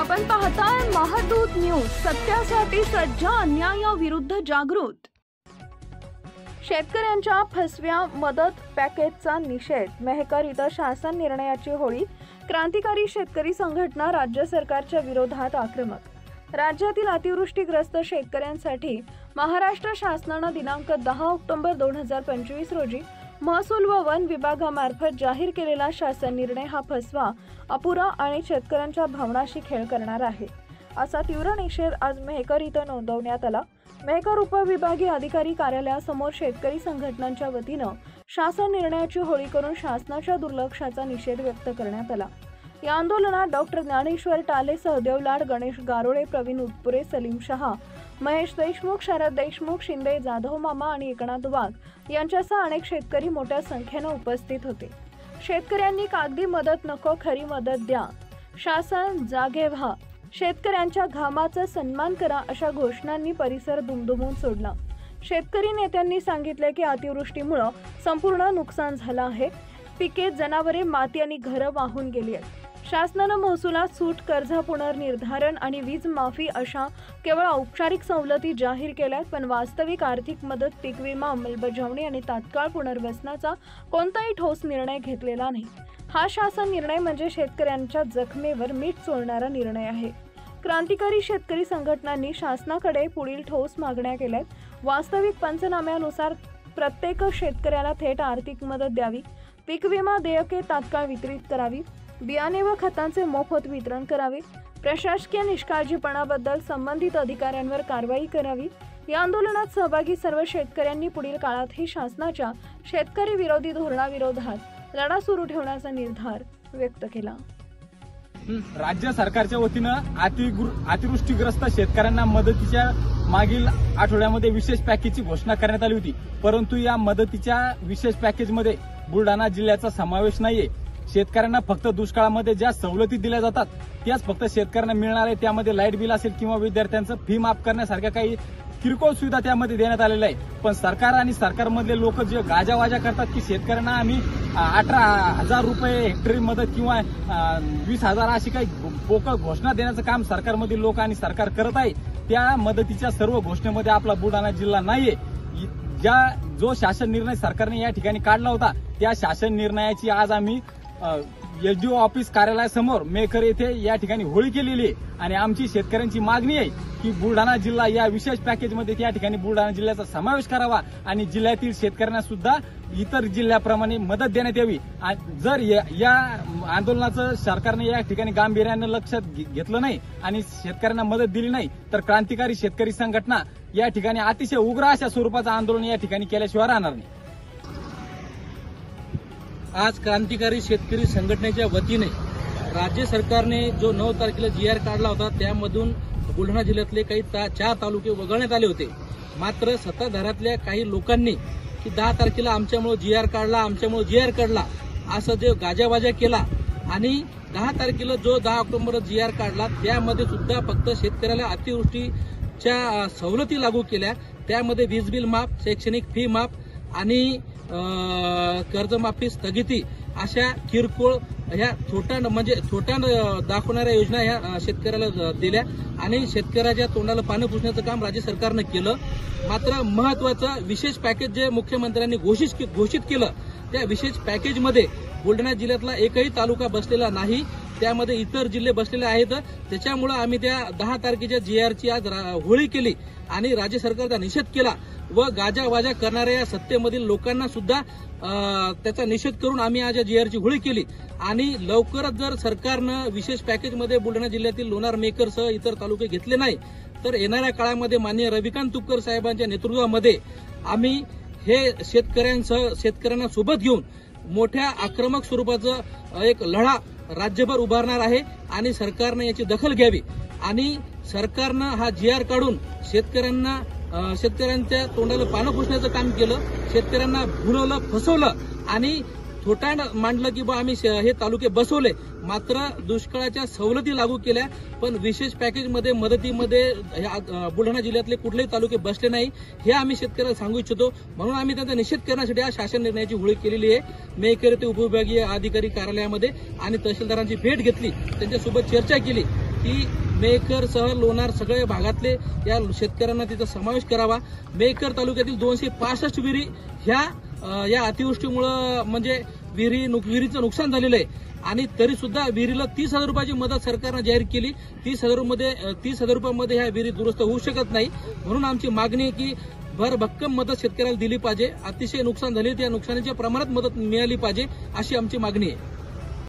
आपण पाहताय महादूत न्यूज, सत्यासाठी सज्ज, अन्यायाविरुद्ध जागृत। शेतकऱ्यांच्या फसव्या मदत पॅकेजचा निषेध, मेहकर इथं शासन निर्णयाची होळी। क्रांतिकारी शेतकरी संघटना राज्य सरकारच्या विरोधात आक्रमक। राज्यातील अतिवृष्टीग्रस्त शेतकऱ्यांसाठी महाराष्ट्र शासनाने दिनांक 10 ऑक्टोबर 2025 रोजी महसूल व वन विभागामार्फत जाहीर केलेला शासन निर्णय हा फसवा, अपुरा आणि शेतकऱ्यांच्या भावनाशी खेळ करणारा आहे, असा तीव्र निषेध आज मेहकर इथं नोंदवण्यात आला। मेहकर उपविभागीय अधिकारी कार्यालयासमोर शेतकरी संघटनांच्या वतीनं शासन निर्णयाची होळी करून शासनाच्या दुर्लक्षाचा निषेध व्यक्त करण्यात आला। या आंदोलनात डॉक्टर ज्ञानेश्वर टाले, सहदेव लाड, गणेश गारोळे, प्रवीण उत्पुरे, सलीम शहा, महेश देशमुख, शरद देशमुख, शिंदे, जाधव मामा आणि एकनाथ वाघ यांच्यासह अनेक शेतकरी मोठ्या संख्येने उपस्थित होते। शेतकऱ्यांनी कागदी मदत नको, खरी मदत द्या, शासन जागे व्हा, शेतकऱ्यांच्या घामाचा सन्मान करा अशा घोषणांनी परिसर दुमदुमून सोडला। शेतकरी नेत्यांनी सांगितले की अतिवृष्टीमुळे संपूर्ण नुकसान झालं आहे, पिके, जनावरे, माती आणि घरं वाहून गेली आहेत। शासनाने महसुलात सूट, कर्ज पुनर्निर्धारण आणि वीज माफी अशा केवळ औपचारिक सवलती जाहीर केल्यात, पण वास्तविक आर्थिक मदत, पीक विमा अंमलबजावणी आणि तात्काळ पुनर्वसनाचा कोणताही ठोस निर्णय घेतलेला नाही। हा शासन निर्णय म्हणजे शेतकऱ्यांच्या जखमेवर मीठ चोळणारा निर्णय आहे। क्रांतिकारी शेतकरी संघटनांनी शासनाकडे पुढील ठोस मागण्या केल्यात। वास्तविक पंचनाम्यानुसार प्रत्येक शेतकऱ्याला थेट आर्थिक मदत द्यावी, पीक विमा देयके तात्काळ वितरित करावी, बियाणे व खतांचे मोफत वितरण करावे, प्रशासकीय निष्काळजीपणाबद्दल संबंधित अधिकाऱ्यांवर कारवाई करावी। या आंदोलनात सहभागी सर्व शेतकऱ्यांनी पुढील काळातही शासनाच्या शेतकरी विरोधी धोरणाविरोधात लढा सुरू ठेवण्याचा निर्धार व्यक्त केला। राज्य सरकारच्या वतीनं अतिवृष्टीग्रस्त शेतकऱ्यांना मदतीच्या मागील आठवड्यामध्ये विशेष पॅकेजची घोषणा करण्यात आली होती, परंतु या मदतीच्या विशेष पॅकेजमध्ये बुलढाणा जिल्ह्याचा समावेश नाहीये। शेतकऱ्यांना फक्त दुष्काळामध्ये ज्या सवलती दिल्या जातात त्याच फक्त शेतकऱ्यांना मिळणार आहे। त्यामध्ये लाईट बिल असेल किंवा विद्यार्थ्यांचं फी माफ करण्यासारख्या काही किरकोळ सुविधा त्यामध्ये देण्यात आलेल्या आहे। पण सरकार आणि सरकारमधले लोक जे गाजावाजा करतात की शेतकऱ्यांना आम्ही 18,000 रुपये हेक्टरी मदत किंवा 20,000 अशी काही पोकळ घोषणा देण्याचं काम सरकारमधील लोक आणि सरकार करत आहे। त्या मदतीच्या सर्व घोषणेमध्ये आपला बुलढाणा जिल्हा नाहीये। जो शासन निर्णय सरकारने या ठिकाणी काढला होता त्या शासन निर्णयाची आज आम्ही एसडीओ ऑफिस कार्यालयासमोर मेहकर येथे या ठिकाणी होळी केलेली आहे आणि आमची शेतकऱ्यांची मागणी आहे की बुलढाणा जिल्हा या विशेष पॅकेजमध्ये त्या ठिकाणी बुलढाणा जिल्ह्याचा समावेश करावा आणि जिल्ह्यातील शेतकऱ्यांना सुद्धा इतर जिल्ह्याप्रमाणे मदत देण्यात यावी। जर या आंदोलनाचं सरकारने या ठिकाणी गांभीर्याने लक्षात घेतलं नाही आणि शेतकऱ्यांना मदत दिली नाही तर क्रांतिकारी शेतकरी संघटना या ठिकाणी अतिशय उग्र अशा स्वरूपाचं आंदोलन या ठिकाणी केल्याशिवाय राहणार नाही। आज क्रांतिकारी शेतकरी संघटनेच्या वतीने राज्य सरकारने जो 9 तारखेला GR काढला होता त्यामधून बुलढाणा जिल्ह्यातले काही 4 तालुके वगळण्यात आले होते। मात्र सत्ताधाऱ्यातल्या काही लोकांनी की 10 तारखेला आमच्यामुळे GR काढला असं जे गाजावाजा केला आणि 10 तारखेला जो 10 ऑक्टोबर GR काढला त्यामध्ये सुद्धा फक्त शेतकऱ्याला अतिवृष्टीच्या सवलती लागू केल्या। त्यामध्ये वीज बिल माफ, शैक्षणिक फी माफ आणि कर्जमाफी स्थगिती अशा किरकोळ ह्या छोट्या दाखवणाऱ्या योजना ह्या शेतकऱ्याला दिल्या आणि शेतकऱ्याच्या तोंडाला पाणी पुसण्याचं काम राज्य सरकारनं केलं। मात्र महत्वाचं विशेष पॅकेज जे मुख्यमंत्र्यांनी घोषित केलं त्या विशेष पॅकेजमध्ये बुलढाणा जिल्ह्यातला एकही तालुका बसलेला नाही, त्यामध्ये इतर जिल्हे बसलेले आहेत। त्याच्यामुळे आम्ही त्या 10 तारखेच्या GRची आज होळी केली आणि राज्य सरकारचा निषेध केला व गाजावाजा करणाऱ्या या सत्तेमधील लोकांना सुद्धा त्याचा निषेध करून आम्ही आज या GRची होळी केली। आणि लवकरच जर सरकारनं विशेष पॅकेजमध्ये बुलढाणा जिल्ह्यातील लोणार, मेहकरसह इतर तालुके घेतले नाही तर येणाऱ्या काळामध्ये माननीय रविकांत तुपकर साहेबांच्या नेतृत्वामध्ये आम्ही हे शेतकऱ्यांना सोबत घेऊन मोठ्या आक्रमक स्वरूपाचं एक लढा राज्यभर उभारणार आहे आणि सरकारनं याची दखल घ्यावी आणि सरकारनं हा GR काढून शेतकऱ्यांच्या तोंडाला पानं पुसण्याचं काम केलं, शेतकऱ्यांना भुलवलं, फसवलं आणि थोटांड मांडलं की आम्ही हे तालुके बसवले। मात्र दुष्काळाच्या सवलती लागू केल्या पण विशेष पॅकेजमध्ये मदतीमध्ये बुलढाणा जिल्ह्यातले कुठलेही तालुके बसले नाही हे आम्ही शेतकऱ्यांना सांगू इच्छितो। म्हणून आम्ही त्यांचा निषेध करण्यासाठी आज शासन निर्णयाची होळी केलेली आहे। मेहकर ते उपविभागीय अधिकारी कार्यालयामध्ये आणि तहसीलदारांची भेट घेतली, त्यांच्यासोबत चर्चा केली ती मेहकरसह लोणार सगळ्या भागातले या शेतकऱ्यांना तिचा समावेश करावा। मेहकर तालुक्यातील 265 विहिरी ह्या या अतिवृष्टीमुळे म्हणजे विहिरीचं नुकसान झालेलं आहे आणि तरी सुद्धा विहिरीला 30,000 रुपयाची मदत सरकारनं जाहीर केली। 30,000 रुपयामध्ये ह्या विहिरी दुरुस्त होऊ शकत नाही, म्हणून आमची मागणी आहे की भरभक्कम मदत शेतकऱ्याला दिली पाहिजे। अतिशय नुकसान झाले त्या नुकसानीच्या प्रमाणात मदत मिळाली पाहिजे अशी आमची मागणी आहे।